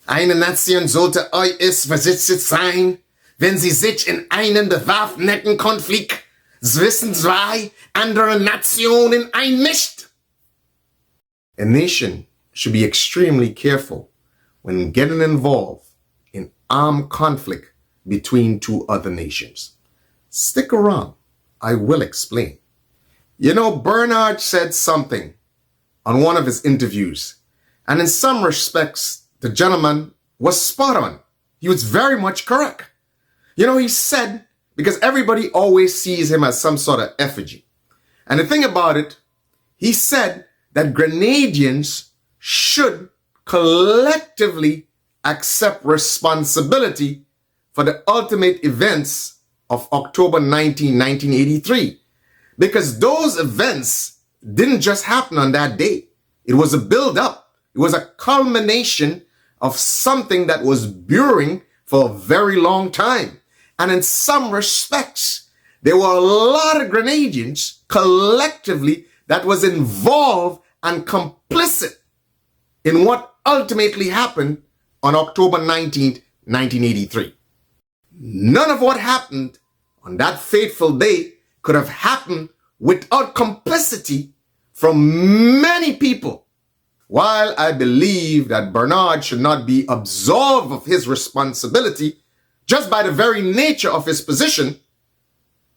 Eine Nation sollte euch versetzt sein, wenn sie sich in einen bewaffneten Konflikt zwischen zwei anderen Nationen einmischt. A nation should be extremely careful when getting involved in armed conflict between two other nations. Stick around. I will explain. You know, Bernard said something on one of his interviews, and in some respects, the gentleman was spot on. He was very much correct. You know, he said, because everybody always sees him as some sort of effigy. And the thing about it, he said that Grenadians should collectively accept responsibility for the ultimate events of October 19, 1983. Because those events didn't just happen on that day. It was a build-up. It was a culmination of something that was brewing for a very long time. And in some respects, there were a lot of Grenadians collectively that was involved and complicit in what ultimately happened on October 19th, 1983. None of what happened on that fateful day could have happened without complicity from many people. While I believe that Bernard should not be absolved of his responsibility just by the very nature of his position,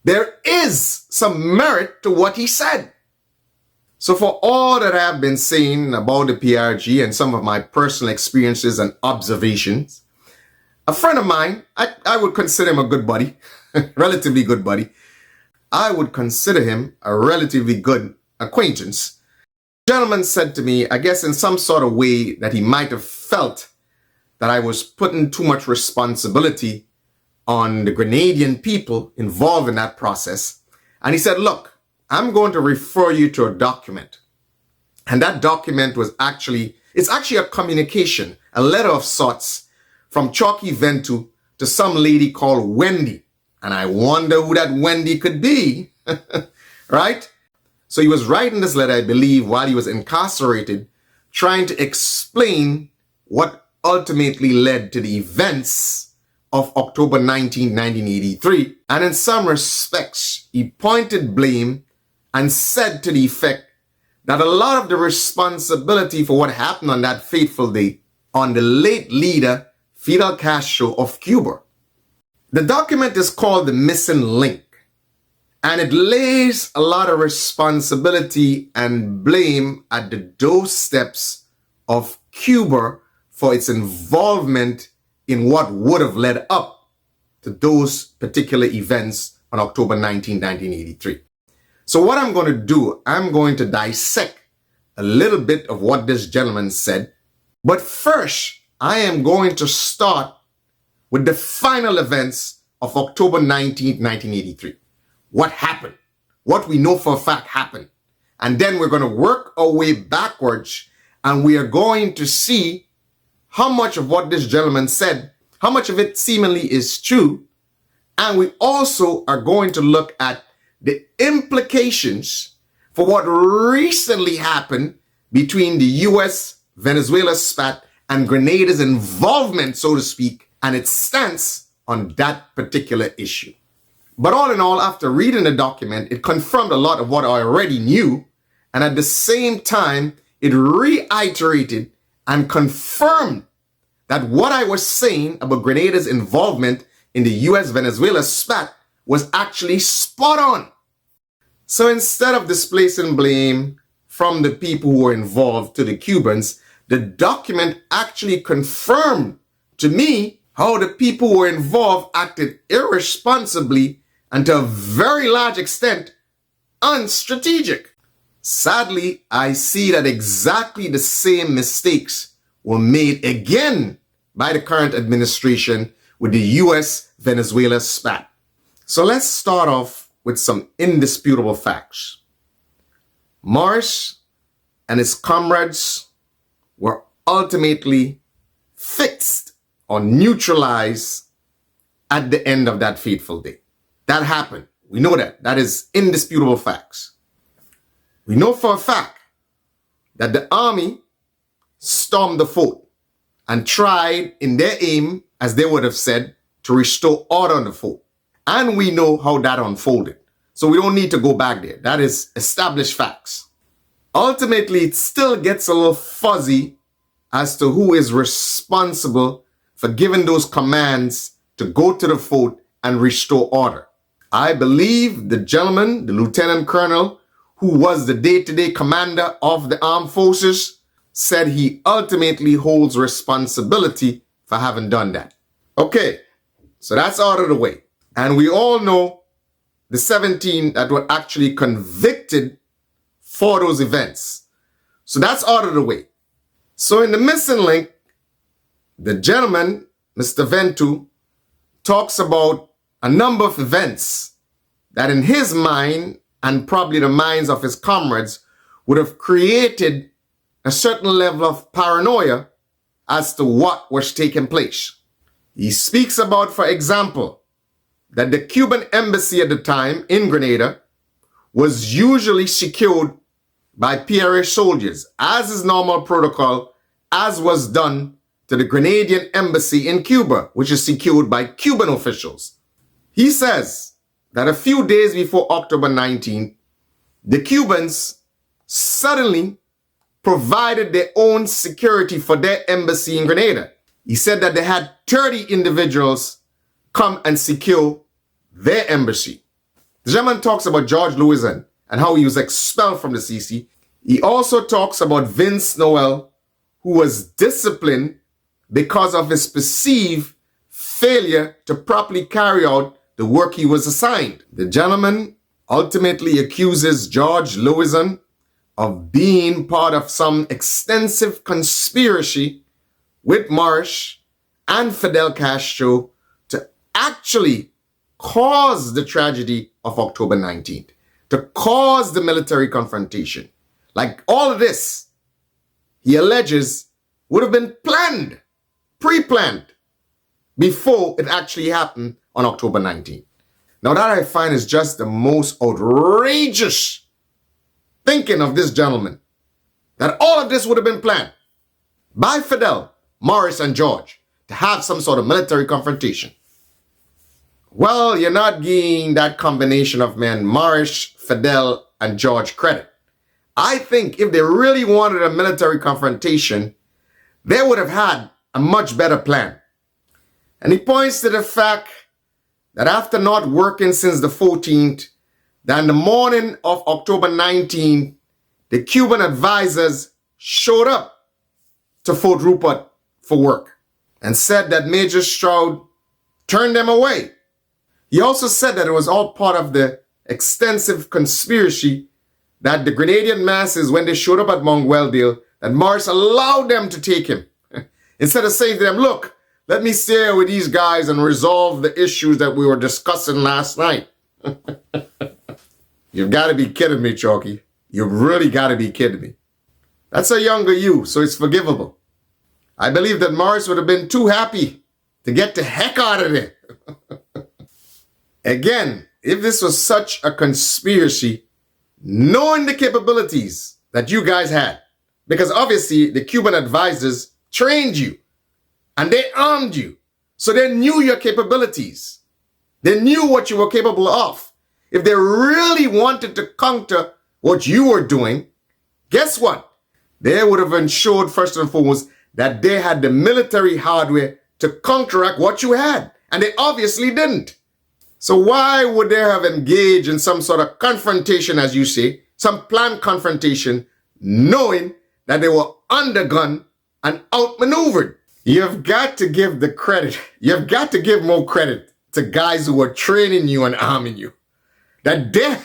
there is some merit to what he said. So for all that I have been saying about the PRG and some of my personal experiences and observations, a friend of mine, I would consider him a good buddy, relatively good buddy. I would consider him a relatively good acquaintance. The gentleman said to me, I guess in some sort of way that he might have felt that I was putting too much responsibility on the Grenadian people involved in that process. And he said, look, I'm going to refer you to a document. And that document was it's actually a communication, a letter of sorts from Chalky Ventour to some lady called Wendy. And I wonder who that Wendy could be, right? So he was writing this letter, I believe, while he was incarcerated, trying to explain what ultimately led to the events of October 19, 1983. And in some respects, he pointed blame and said to the effect that a lot of the responsibility for what happened on that fateful day on the late leader, Fidel Castro of Cuba. The document is called The Missing Link, and it lays a lot of responsibility and blame at the doorsteps of Cuba for its involvement in what would have led up to those particular events on October 19, 1983. So what I'm going to do, I'm going to dissect a little bit of what this gentleman said. But first, I am going to start with the final events of October 19, 1983. What happened? What we know for a fact happened. And then we're going to work our way backwards, and we are going to see how much of what this gentleman said, how much of it seemingly is true. And we also are going to look at the implications for what recently happened between the US-Venezuela spat and Grenada's involvement, so to speak, and its stance on that particular issue. But all in all, after reading the document, it confirmed a lot of what I already knew, and at the same time, it reiterated and confirmed that what I was saying about Grenada's involvement in the US-Venezuela spat was actually spot on. So instead of displacing blame from the people who were involved to the Cubans, the document actually confirmed to me how the people who were involved acted irresponsibly and to a very large extent unstrategic. Sadly, I see that exactly the same mistakes were made again by the current administration with the US-Venezuela spat. So let's start off with some indisputable facts. Morris and his comrades were ultimately fixed or neutralized at the end of that fateful day. That happened. We know that. That is indisputable facts. We know for a fact that the army stormed the fort. and tried in their aim, as they would have said, to restore order on the fort. And we know how that unfolded. So we don't need to go back there. That is established facts. Ultimately, it still gets a little fuzzy as to who is responsible for giving those commands to go to the fort and restore order. I believe the gentleman, the lieutenant colonel, who was the day-to-day commander of the armed forces, said he ultimately holds responsibility for having done that. Okay, so that's out of the way. And we all know the 17 that were actually convicted for those events. So that's out of the way. So in the missing link, the gentleman, Mr. Ventour, talks about a number of events that in his mind, and probably the minds of his comrades, would have created a certain level of paranoia as to what was taking place. He speaks about, for example, that the Cuban embassy at the time in Grenada was usually secured by PRA soldiers, as is normal protocol, as was done to the Grenadian embassy in Cuba, which is secured by Cuban officials. He says that a few days before October 19th, the Cubans suddenly provided their own security for their embassy in Grenada. He said that they had 30 individuals come and secure their embassy. The gentleman talks about George Louison and how he was expelled from the CC. He also talks about Vince Noel, who was disciplined because of his perceived failure to properly carry out the work he was assigned. The gentleman ultimately accuses George Louison of being part of some extensive conspiracy with Morris and Fidel Castro to actually cause the tragedy of October 19th, to cause the military confrontation. Like all of this, he alleges, would have been planned, pre-planned, before it actually happened on October 19th. Now that I find is just the most outrageous thinking of this gentleman, that all of this would have been planned by Fidel, Morris, and George to have some sort of military confrontation. Well, you're not giving that combination of men, Morris, Fidel, and George, credit. I think if they really wanted a military confrontation, they would have had a much better plan. And he points to the fact that after not working since the 14th, that in the morning of October 19th, the Cuban advisors showed up to Fort Rupert for work and said that Major Stroud turned them away. He also said that it was all part of the extensive conspiracy that the Grenadian masses, when they showed up at Mount Weldale, that Morris allowed them to take him. Instead of saying to them, look, let me stay here with these guys and resolve the issues that we were discussing last night. You've got to be kidding me, Chalky. You've really got to be kidding me. That's a younger you, so it's forgivable. I believe that Morris would have been too happy to get the heck out of there. Again, if this was such a conspiracy, knowing the capabilities that you guys had, because obviously the Cuban advisors trained you and they armed you, so they knew your capabilities. They knew what you were capable of. If they really wanted to counter what you were doing, guess what? They would have ensured, first and foremost, that they had the military hardware to counteract what you had. And they obviously didn't. So why would they have engaged in some sort of confrontation, as you say, some planned confrontation, knowing that they were undergunned and outmaneuvered? You've got to give the credit. You've got to give more credit to guys who were training you and arming you. That they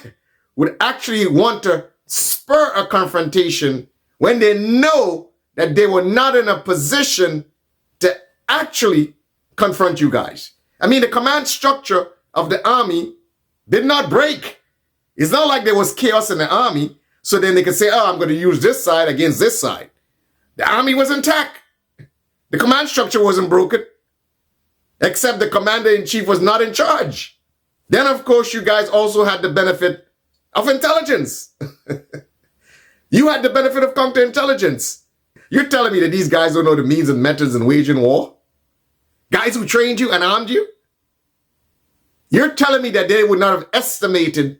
would actually want to spur a confrontation when they know that they were not in a position to actually confront you guys. I mean, the command structure of the army did not break. It's not like there was chaos in the army, so then they could say, oh, I'm going to use this side against this side. The army was intact. The command structure wasn't broken, except the commander-in-chief was not in charge. Then, of course, you guys also had the benefit of intelligence. You had the benefit of counterintelligence. You're telling me that these guys don't know the means and methods in waging war? Guys who trained you and armed you? You're telling me that they would not have estimated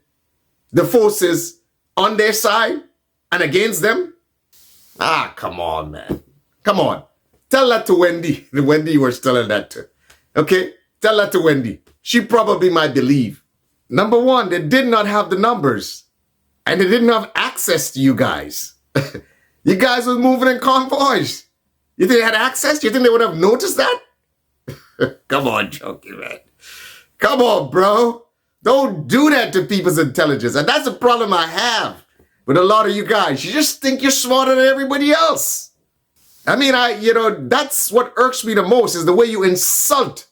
the forces on their side and against them? Ah, come on, man. Come on. Tell that to Wendy. The Wendy you were telling that to. Okay? Tell that to Wendy. She probably might believe. Number one, they did not have the numbers. And they didn't have access to you guys. You guys were moving in convoys. You think they had access? You think they would have noticed that? Come on, Chalky, man. Come on, bro. Don't do that to people's intelligence. And that's the problem I have with a lot of you guys. You just think you're smarter than everybody else. I mean, that's what irks me the most is the way you insult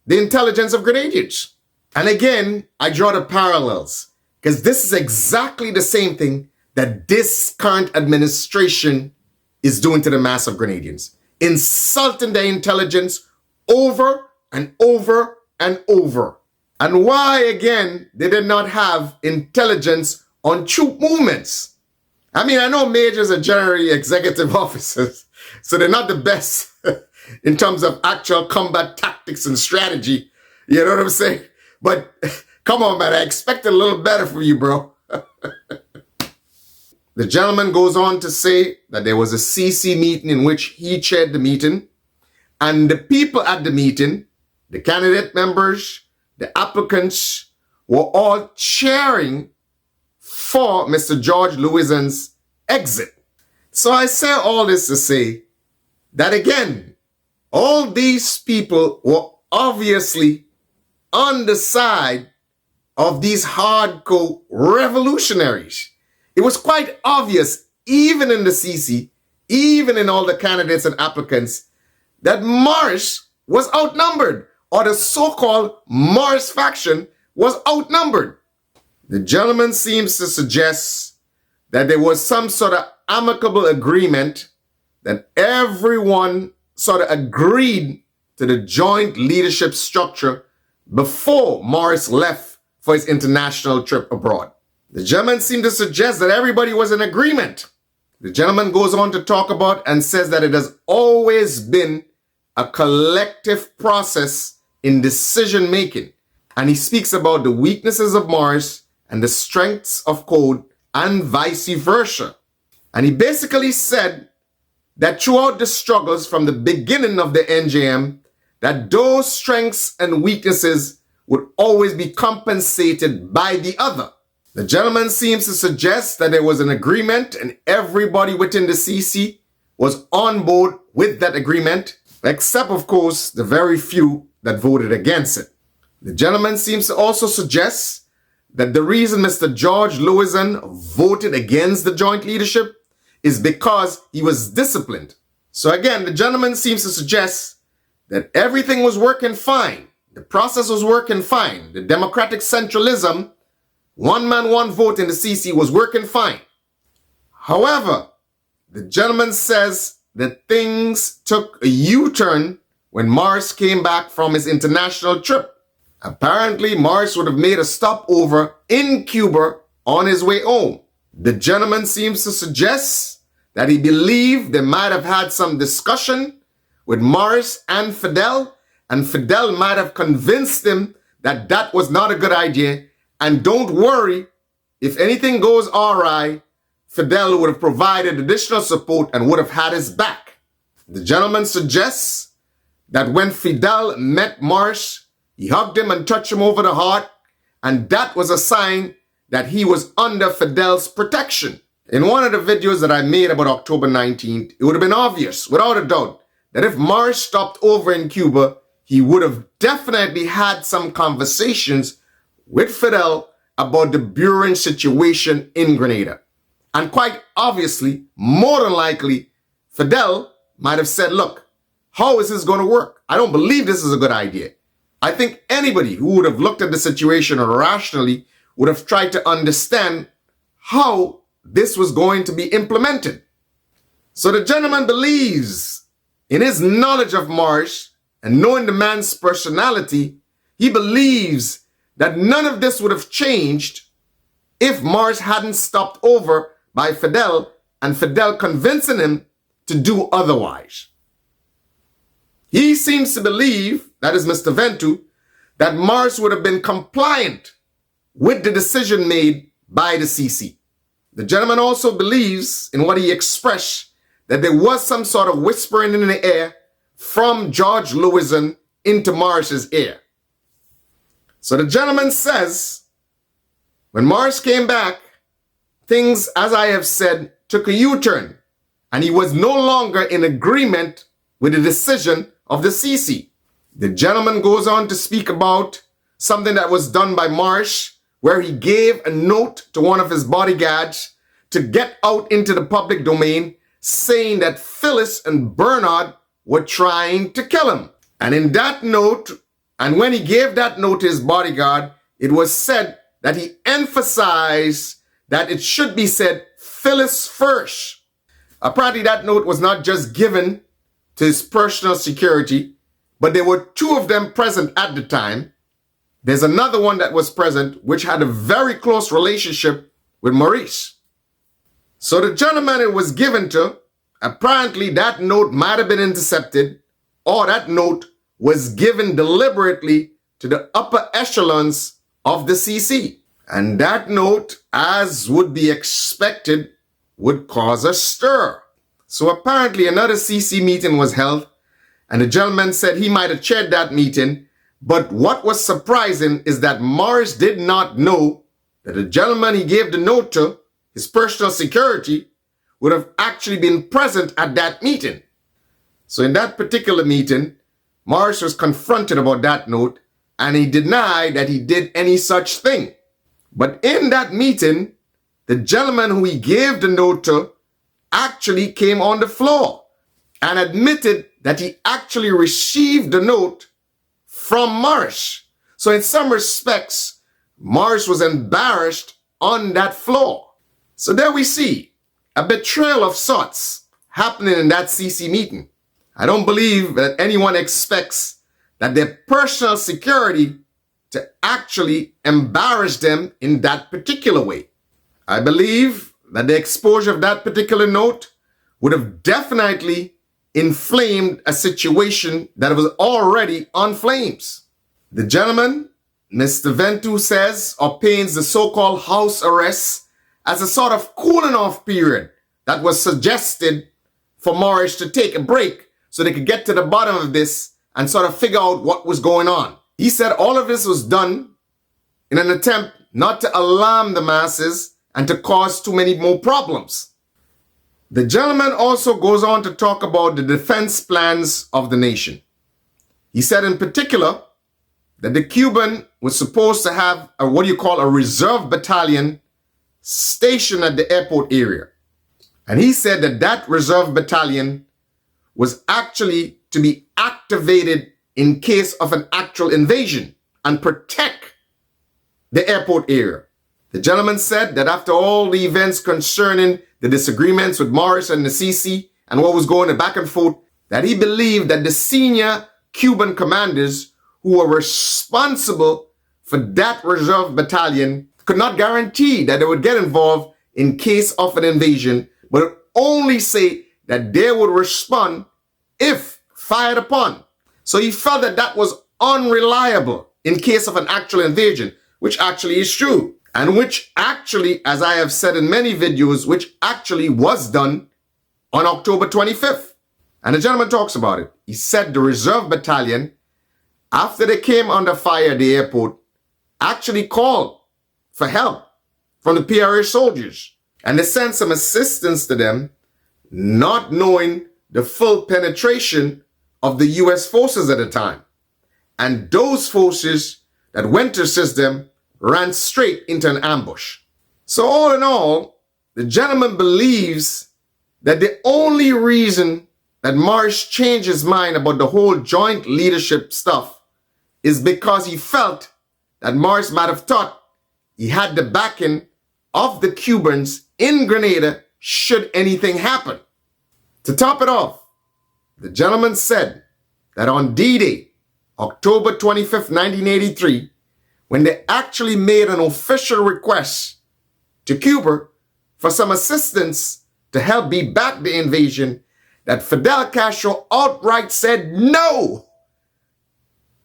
the intelligence of Grenadians. And again, I draw the parallels because this is exactly the same thing that this current administration is doing to the mass of Grenadians. Insulting their intelligence over and over and over. And why, again, they did not have intelligence on troop movements. I mean, I know majors are generally executive officers, so they're not the best in terms of actual combat tactics and strategy. You know what I'm saying? But come on, man, I expect a little better from you, bro. The gentleman goes on to say that there was a CC meeting in which he chaired the meeting, and the people at the meeting, the candidate members, the applicants, were all cheering for Mr. George Louison's exit. So I say all this to say that again, all these people were obviously on the side of these hardcore revolutionaries. It was quite obvious, even in the CC, even in all the candidates and applicants, that Morris was outnumbered, or the so-called Morris faction was outnumbered. The gentleman seems to suggest that there was some sort of amicable agreement that everyone sort of agreed to the joint leadership structure before Morris left for his international trip abroad. The gentleman seemed to suggest that everybody was in agreement. The gentleman goes on to talk about and says that it has always been a collective process in decision making. And he speaks about the weaknesses of Morris and the strengths of Code and vice versa. And he basically said that throughout the struggles from the beginning of the NJM, that those strengths and weaknesses would always be compensated by the other. The gentleman seems to suggest that there was an agreement and everybody within the CC was on board with that agreement, except, of course, the very few that voted against it. The gentleman seems to also suggest that the reason Mr. George Louison voted against the joint leadership is because he was disciplined. So again, the gentleman seems to suggest that everything was working fine. The process was working fine. The democratic centralism, one man, one vote in the CC was working fine. However, the gentleman says that things took a U-turn when Morris came back from his international trip. Apparently, Morris would have made a stopover in Cuba on his way home. The gentleman seems to suggest that he believed they might have had some discussion with Morris and Fidel might have convinced him that that was not a good idea. And don't worry, if anything goes awry, Fidel would have provided additional support and would have had his back. The gentleman suggests that when Fidel met Morris, he hugged him and touched him over the heart, and that was a sign that he was under Fidel's protection. In one of the videos that I made about October 19th, it would have been obvious, without a doubt, that if Morris stopped over in Cuba, he would have definitely had some conversations with Fidel about the brewing situation in Grenada. And quite obviously, more than likely, Fidel might have said, look, how is this going to work? I don't believe this is a good idea. I think anybody who would have looked at the situation rationally would have tried to understand how this was going to be implemented. So the gentleman believes, in his knowledge of Morris and knowing the man's personality, he believes that none of this would have changed if Morris hadn't stopped over by Fidel and Fidel convincing him to do otherwise. He seems to believe, that is Mr. Ventour, that Morris would have been compliant with the decision made by the CC. The gentleman also believes in what he expressed, that there was some sort of whispering in the air from George Lewison into Morris's ear. So the gentleman says, when Morris came back, things, as I have said, took a U-turn, and he was no longer in agreement with the decision of the CC. The gentleman goes on to speak about something that was done by Morris, where he gave a note to one of his bodyguards to get out into the public domain, saying that Phyllis and Bernard were trying to kill him. And in that note, and when he gave that note to his bodyguard, it was said that he emphasized that it should be said Phyllis first. Apparently that note was not just given to his personal security, but there were two of them present at the time. There's another one that was present, which had a very close relationship with Maurice. So the gentleman it was given to, apparently that note might have been intercepted, or that note was given deliberately to the upper echelons of the CC. And that note, as would be expected, would cause a stir. So apparently another CC meeting was held, and the gentleman said he might have chaired that meeting, but what was surprising is that Morris did not know that the gentleman he gave the note to, his personal security, would have actually been present at that meeting. So in that particular meeting, Morris was confronted about that note, and he denied that he did any such thing. But in that meeting, the gentleman who he gave the note to actually came on the floor and admitted that he actually received the note from Morris. So in some respects, Morris was embarrassed on that floor. So there we see a betrayal of sorts happening in that CC meeting. I don't believe that anyone expects that their personal security to actually embarrass them in that particular way. I believe that the exposure of that particular note would have definitely inflamed a situation that was already on flames. The gentleman, Mr. Ventour, says or paints the so-called house arrest as a sort of cooling off period that was suggested for Morris to take a break so they could get to the bottom of this and sort of figure out what was going on. He said all of this was done in an attempt not to alarm the masses and to cause too many more problems. The gentleman also goes on to talk about the defense plans of the nation. He said in particular that the Cuban was supposed to have a reserve battalion stationed at the airport area. And he said that that reserve battalion was actually to be activated in case of an actual invasion and protect the airport area. The gentleman said that after all the events concerning the disagreements with Morris and the CC and what was going back and forth, that he believed that the senior Cuban commanders who were responsible for that reserve battalion could not guarantee that they would get involved in case of an invasion, but only say that they would respond if fired upon. So he felt that that was unreliable in case of an actual invasion, which actually is true. And which actually, as I have said in many videos, which actually was done on October 25th. And the gentleman talks about it. He said the reserve battalion, after they came under fire at the airport, actually called for help from the PRA soldiers. And they sent some assistance to them, not knowing the full penetration of the U.S. forces at the time. And those forces that went to assist them ran straight into an ambush. So all in all, the gentleman believes that the only reason that Morris changed his mind about the whole joint leadership stuff is because he felt that Morris might have thought he had the backing of the Cubans in Grenada should anything happen. To top it off, the gentleman said that on D-Day, October 25th, 1983, when they actually made an official request to Cuba for some assistance to help beat back the invasion, that Fidel Castro outright said no.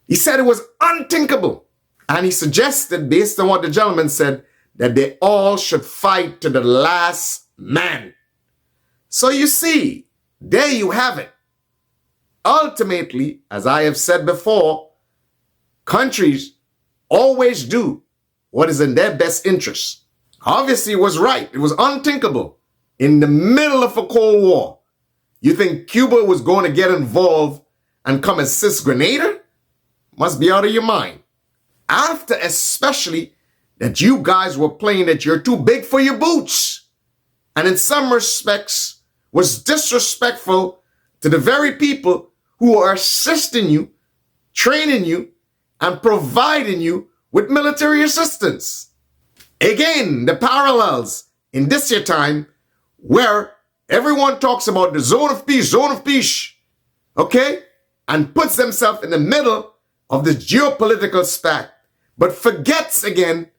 He said it was unthinkable. And he suggested, based on what the gentleman said, that they all should fight to the last man. So you see, there you have it. Ultimately, as I have said before, countries always do what is in their best interest. Obviously, it was right. It was unthinkable. In the middle of a Cold War, you think Cuba was going to get involved and come assist Grenada? Must be out of your mind. After especially that you guys were playing that you're too big for your boots. And in some respects was disrespectful to the very people who are assisting you, training you, and providing you with military assistance. Again, the parallels in this year time where everyone talks about the zone of peace, okay? And puts themselves in the middle of the geopolitical spat, but forgets again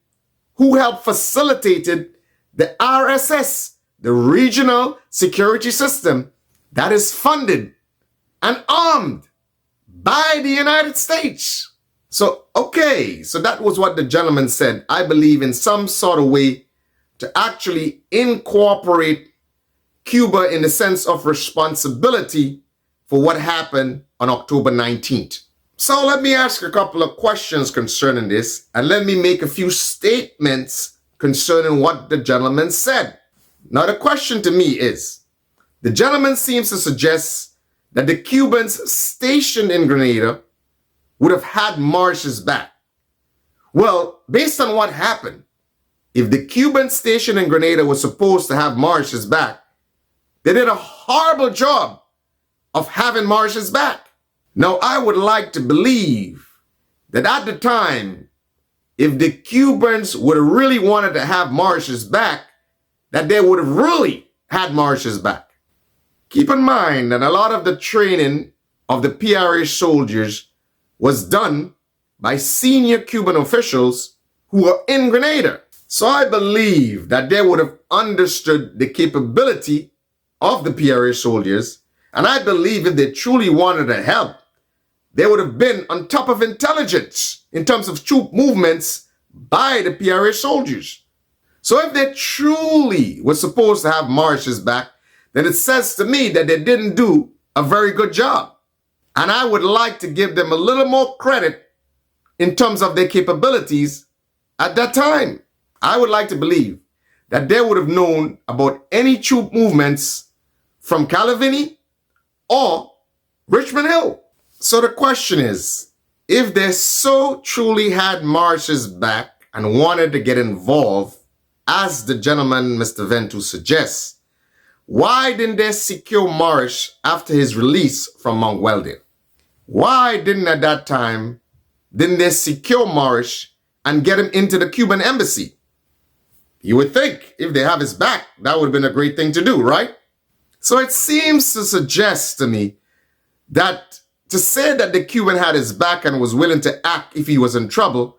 who helped facilitated the RSS, the regional security system that is funded and armed by the United States. So, okay, so that was what the gentleman said. I believe in some sort of way to actually incorporate Cuba in the sense of responsibility for what happened on October 19th. So let me ask a couple of questions concerning this, and let me make a few statements concerning what the gentleman said. Now the question to me is, the gentleman seems to suggest that the Cubans stationed in Grenada would have had Marsh's back. Well, based on what happened, if the Cuban station in Grenada was supposed to have Marsh's back, they did a horrible job of having Marsh's back. Now, I would like to believe that at the time, if the Cubans would have really wanted to have Marsh's back, that they would have really had Marsh's back. Keep in mind that a lot of the training of the PRA soldiers was done by senior Cuban officials who were in Grenada. So I believe that they would have understood the capability of the PRA soldiers, and I believe if they truly wanted to help, they would have been on top of intelligence in terms of troop movements by the PRA soldiers. So if they truly were supposed to have Marsh's back, then it says to me that they didn't do a very good job. And I would like to give them a little more credit in terms of their capabilities at that time. I would like to believe that they would have known about any troop movements from Calavini or Richmond Hill. So the question is, if they so truly had Marsh's back and wanted to get involved, as the gentleman Mr. Ventour suggests, why didn't they secure Marsh after his release from Mount Weldon? Why didn't at that time, didn't they secure Marsh and get him into the Cuban embassy? You would think if they have his back, that would have been a great thing to do, right? So it seems to suggest to me that to say that the Cuban had his back and was willing to act if he was in trouble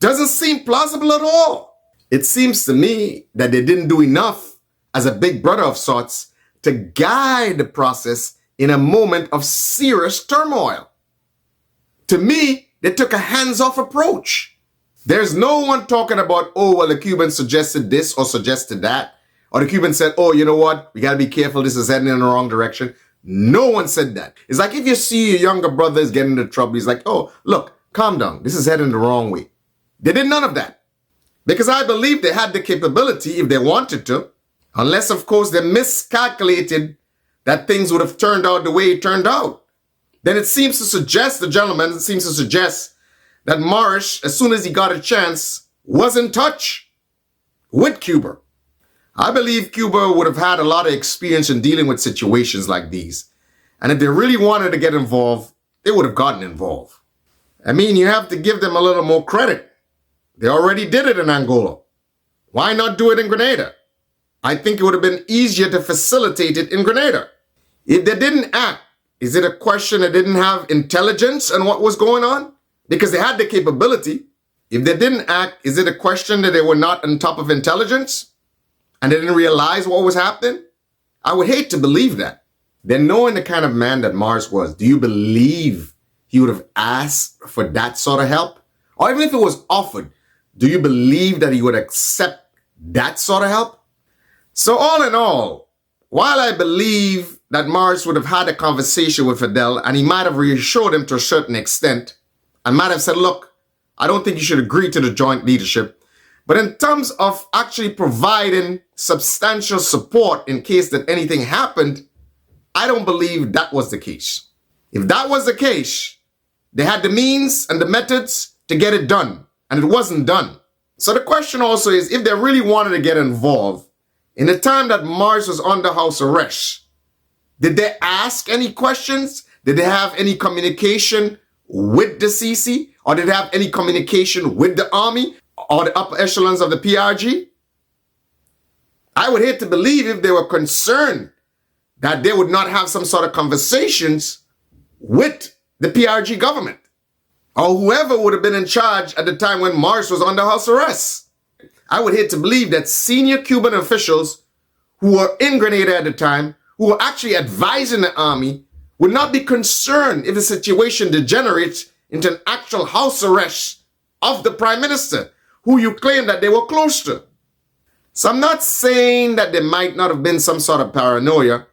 doesn't seem plausible at all. It seems to me that they didn't do enough as a big brother of sorts to guide the process in a moment of serious turmoil. To me, they took a hands-off approach. There's no one talking about, oh, well, the Cuban suggested this or suggested that. Or the Cuban said, oh, you know what? We got to be careful. This is heading in the wrong direction. No one said that. It's like if you see your younger brother is getting into trouble, he's like, oh, look, calm down. This is heading the wrong way. They did none of that. Because I believe they had the capability if they wanted to. Unless, of course, they miscalculated that things would have turned out the way it turned out. Then it seems to suggest, the gentleman seems to suggest that Marsh, as soon as he got a chance, was in touch with Cuba. I believe Cuba would have had a lot of experience in dealing with situations like these. And if they really wanted to get involved, they would have gotten involved. I mean, you have to give them a little more credit. They already did it in Angola. Why not do it in Grenada? I think it would have been easier to facilitate it in Grenada. If they didn't act, is it a question they didn't have intelligence on what was going on? Because they had the capability. If they didn't act, is it a question that they were not on top of intelligence? And they didn't realize what was happening? I would hate to believe that. then knowing the kind of man that Morris was, do you believe he would have asked for that sort of help? Or even if it was offered, do you believe that he would accept that sort of help? So all in all, while I believe that Morris would have had a conversation with Fidel and he might have reassured him to a certain extent and might have said, look, I don't think you should agree to the joint leadership. But in terms of actually providing substantial support in case that anything happened, I don't believe that was the case. If that was the case, they had the means and the methods to get it done, and it wasn't done. So the question also is, if they really wanted to get involved, in the time that Morris was under house arrest, did they ask any questions? Did they have any communication with the CC? Or did they have any communication with the army or the upper echelons of the PRG? I would hate to believe if they were concerned that they would not have some sort of conversations with the PRG government or whoever would have been in charge at the time when Morris was under house arrest. I would hate to believe that senior Cuban officials who were in Grenada at the time, who were actually advising the army, would not be concerned if the situation degenerates into an actual house arrest of the prime minister, who you claim that they were close to. So I'm not saying that there might not have been some sort of paranoia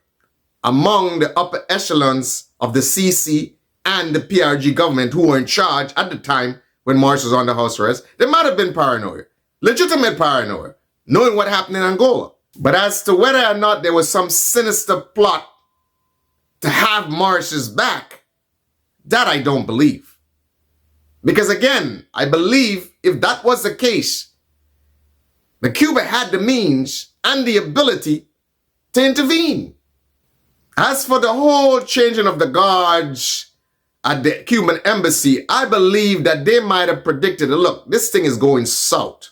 among the upper echelons of the CC and the PRG government who were in charge at the time when Morris was under house arrest. There might have been paranoia, legitimate paranoia, knowing what happened in Angola. But as to whether or not there was some sinister plot to have Morris's back, that I don't believe. Because again, I believe if that was the case, the Cuba had the means and the ability to intervene. As for the whole changing of the guards at the Cuban embassy, I believe that they might have predicted, look, this thing is going south.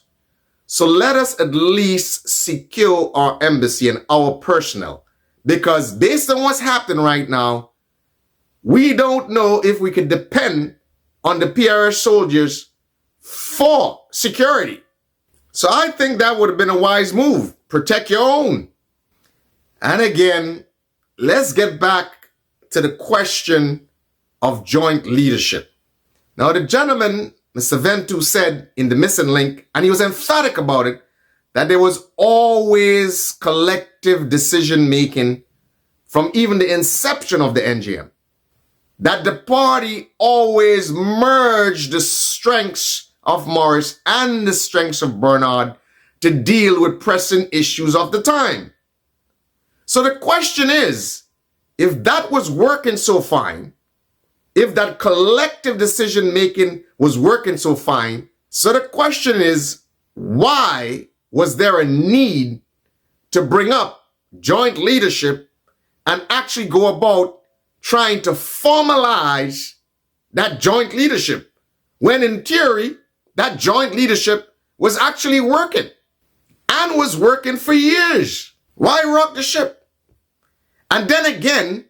So let us at least secure our embassy and our personnel. Because based on what's happening right now, we don't know if we can depend on the PRS soldiers for security. So I think that would have been a wise move. Protect your own. And again, let's get back to the question of joint leadership. Now, the gentleman, Mr. Ventour, said in the missing link, and he was emphatic about it, that there was always collective decision-making from even the inception of the NGM. That the party always merged the strengths of Morris and the strengths of Bernard to deal with pressing issues of the time. So the question is, if that was working so fine, if that collective decision-making was working so fine, so the question is, why was there a need to bring up joint leadership and actually go about trying to formalize that joint leadership, when in theory, that joint leadership was actually working and was working for years? Why rock the ship? And then again,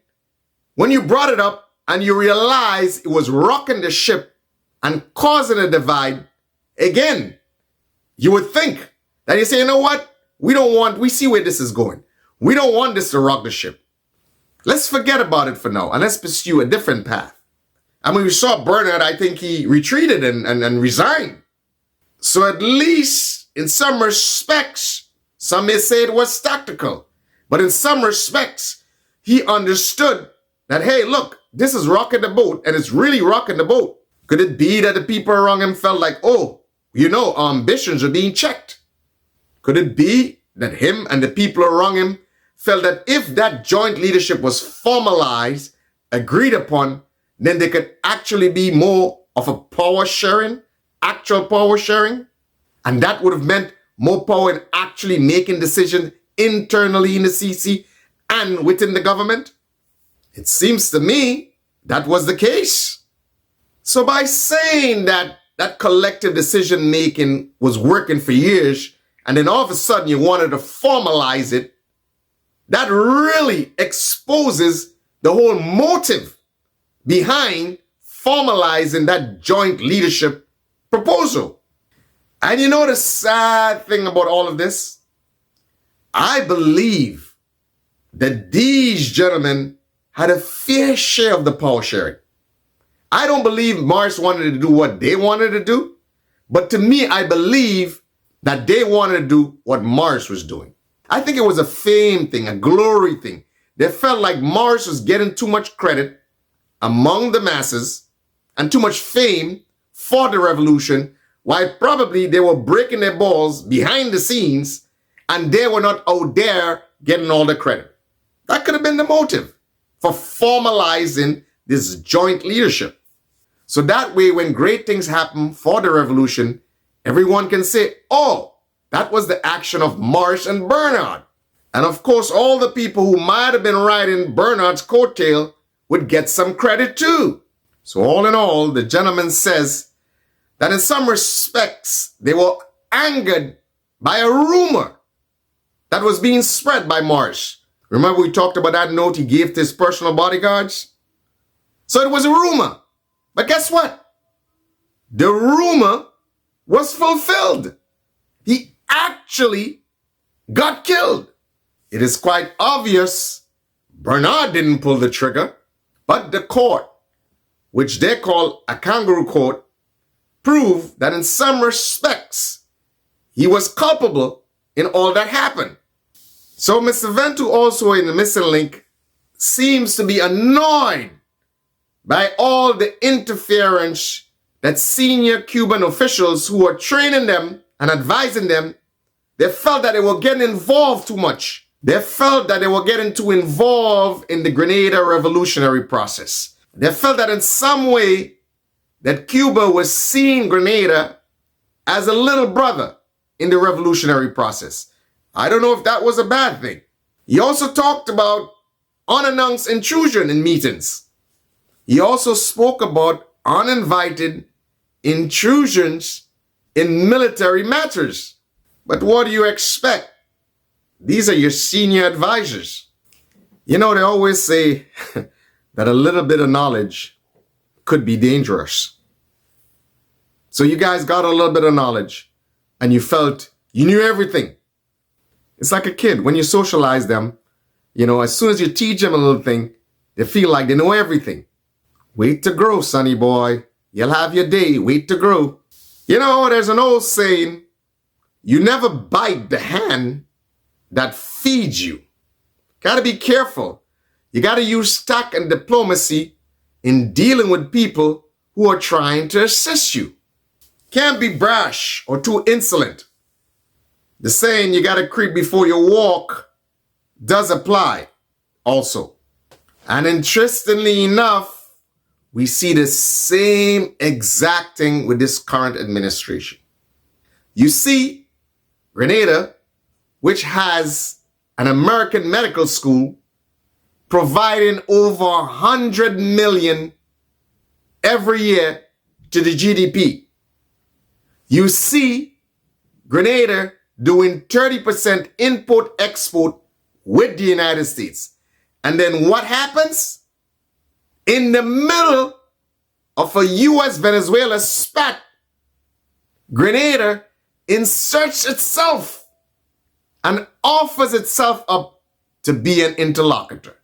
when you brought it up and you realize it was rocking the ship and causing a divide, again, you would think that you say, you know what? We see where this is going. We don't want this to rock the ship. Let's forget about it for now and let's pursue a different path. I mean, we saw Bernard, I think he retreated and resigned. So at least in some respects, some may say it was tactical, but in some respects, he understood that, hey, look, this is rocking the boat and it's really rocking the boat. Could it be that the people around him felt like, oh, our ambitions are being checked? Could it be that him and the people around him felt that if that joint leadership was formalized, agreed upon, then there could actually be more of a power sharing, actual power sharing? And that would have meant more power in actually making decisions internally in the CC and within the government? It seems to me that was the case. So by saying that that collective decision making was working for years, and then all of a sudden you wanted to formalize it, that really exposes the whole motive behind formalizing that joint leadership proposal. And you know the sad thing about all of this? I believe that these gentlemen had a fair share of the power sharing. I don't believe Morris wanted to do what they wanted to do, but to me, I believe that they wanted to do what Morris was doing. I think it was a fame thing, a glory thing. They felt like Morris was getting too much credit among the masses and too much fame for the revolution, while probably they were breaking their balls behind the scenes and they were not out there getting all the credit. That could have been the motive for formalizing this joint leadership. So that way, when great things happen for the revolution, everyone can say, oh, that was the action of Morris and Bernard. And of course, all the people who might have been riding Bernard's coattail would get some credit too. So all in all, the gentleman says that in some respects, they were angered by a rumor that was being spread by Morris. Remember we talked about that note he gave to his personal bodyguards? So it was a rumor. But guess what? The rumor was fulfilled. He actually got killed. It is quite obvious Bernard didn't pull the trigger, but the court, which they call a kangaroo court, proved that in some respects he was culpable in all that happened. So Mr. Ventour, also in the missing link, seems to be annoyed by all the interference that senior Cuban officials who were training them and advising them, they felt that they were getting involved too much. They felt that they were getting too involved in the Grenada revolutionary process. They felt that in some way that Cuba was seeing Grenada as a little brother in the revolutionary process. I don't know if that was a bad thing. He also talked about unannounced intrusion in meetings. He also spoke about uninvited intrusions in military matters. But what do you expect? These are your senior advisors. You know, they always say that a little bit of knowledge could be dangerous. So you guys got a little bit of knowledge and you felt you knew everything. It's like a kid. When you socialize them, you know, as soon as you teach them a little thing, they feel like they know everything. Wait to grow, sonny boy. You'll have your day. Wait to grow. You know, there's an old saying, you never bite the hand that feeds you. Gotta be careful. You gotta use tact and diplomacy in dealing with people who are trying to assist you. Can't be brash or too insolent. The saying, you gotta creep before you walk, does apply also. And interestingly enough, we see the same exact thing with this current administration. You see, Grenada, which has an American medical school providing over 100 million every year to the GDP. You see Grenada doing 30% import-export with the United States. And then what happens? In the middle of a U.S.-Venezuela spat, Grenada inserts itself and offers itself up to be an interlocutor.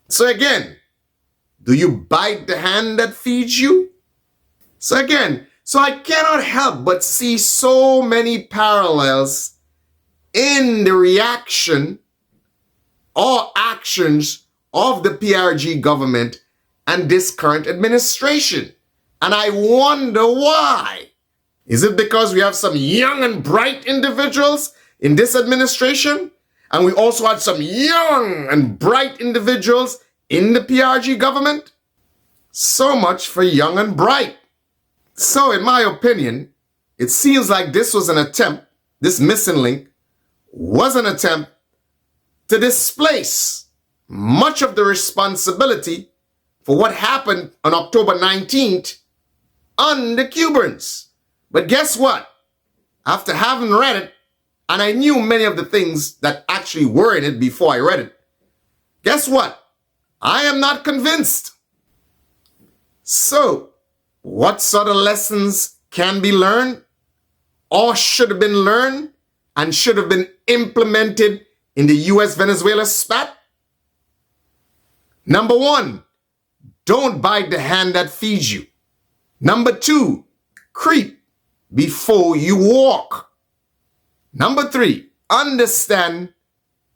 So again, do you bite the hand that feeds you? So I cannot help but see so many parallels in the reaction or actions of the PRG government and this current administration. And I wonder why. Is it because we have some young and bright individuals in this administration? And we also had some young and bright individuals in the PRG government? So much for young and bright. So in my opinion, it seems like this was an attempt, this missing link was an attempt to displace much of the responsibility for what happened on October 19th on the Cubans. But guess what? After having read it, and I knew many of the things that actually were in it before I read it, guess what? I am not convinced. So, what sort of lessons can be learned or should have been learned and should have been implemented in the U.S.-Venezuela spat? Number 1, don't bite the hand that feeds you. Number 2, creep before you walk. Number 3, understand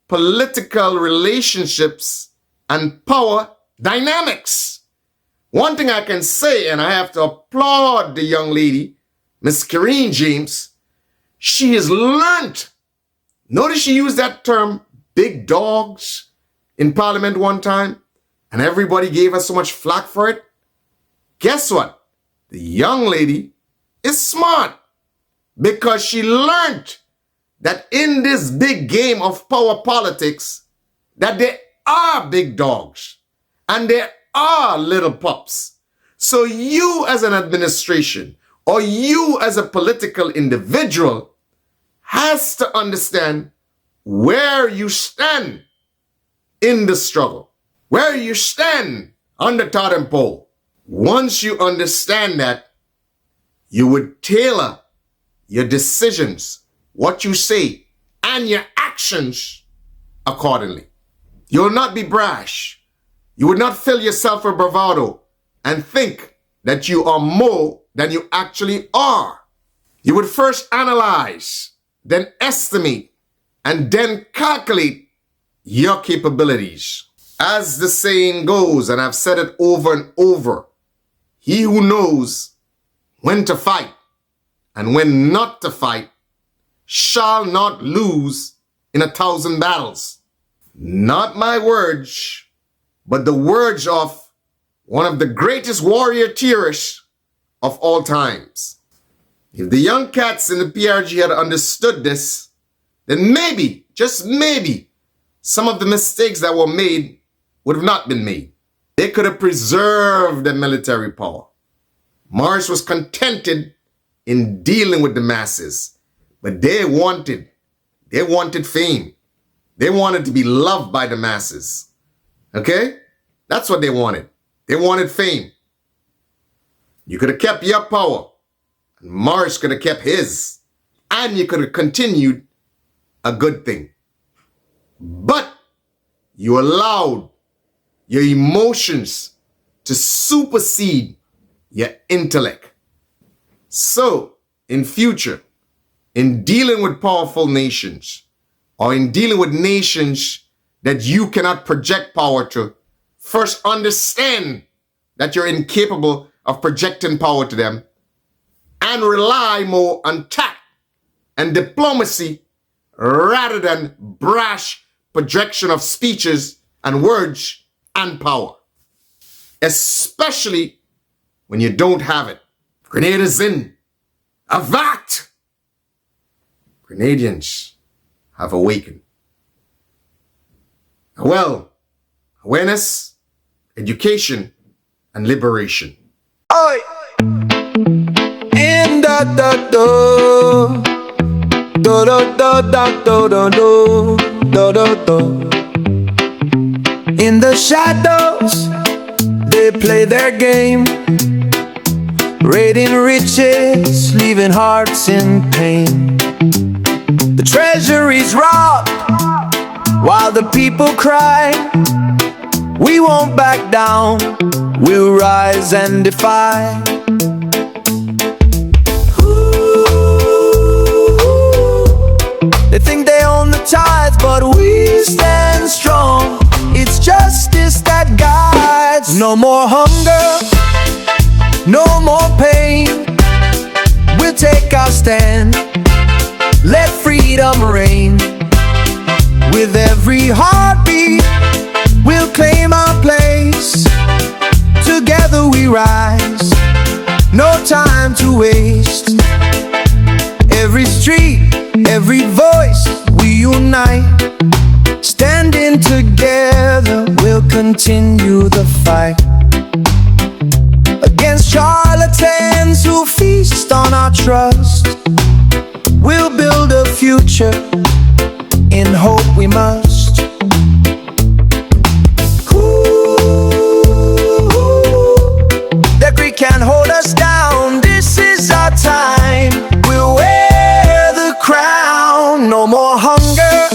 political relationships and power dynamics. One thing I can say, and I have to applaud the young lady, Miss Karine James, she has learned. Notice she used that term, big dogs, in Parliament one time, and everybody gave her so much flack for it. Guess what? The young lady is smart because she learned that in this big game of power politics, that there are big dogs and there are little pups. So you as an administration or you as a political individual has to understand where you stand in the struggle, where you stand on the totem pole. Once you understand that, you would tailor your decisions, what you say, and your actions accordingly. You will not be brash. You would not fill yourself with bravado and think that you are more than you actually are. You would first analyze, then estimate, and then calculate your capabilities. As the saying goes, and I've said it over and over, he who knows when to fight and when not to fight shall not lose in 1,000 battles. Not my words, but the words of one of the greatest warrior theorists of all times. If the young cats in the PRG had understood this, then maybe, just maybe, some of the mistakes that were made would have not been made. They could have preserved their military power. Morris was contented in dealing with the masses, but they wanted fame. They wanted to be loved by the masses. Okay? That's what they wanted. They wanted fame. You could have kept your power, and Morris could have kept his, and you could have continued a good thing. But you allowed your emotions to supersede your intellect. So, in future, in dealing with powerful nations, or in dealing with nations that you cannot project power to, first understand that you're incapable of projecting power to them, and rely more on tact and diplomacy rather than brash projection of speeches and words and power, especially when you don't have it. Grenada's in. Avat! Grenadians have awakened. Well, awareness, education, and liberation. Oi! In da da do, do do do da do do do, do do do. In the shadows, they play their game, raiding riches, leaving hearts in pain. The treasury's robbed while the people cry. We won't back down, we'll rise and defy. They think they own the tides, but we stand strong. It's justice that guides. No more hunger, no more pain. We'll take our stand, let freedom reign. With every heartbeat, we'll claim our place. Together we rise, no time to waste. Every street, every voice, we unite. Standing together, we'll continue the fight against charlatans who feast on our trust. We'll build a future, in hope we must. That greed can't hold us down. This is our time. We'll wear the crown. No more hunger,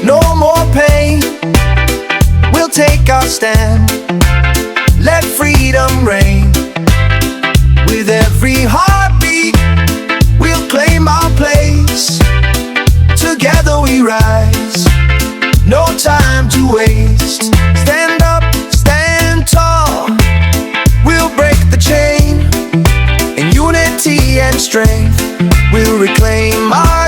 no more pain. We'll take our rise. No time to waste. Stand up, stand tall. We'll break the chain. In unity and strength, we'll reclaim our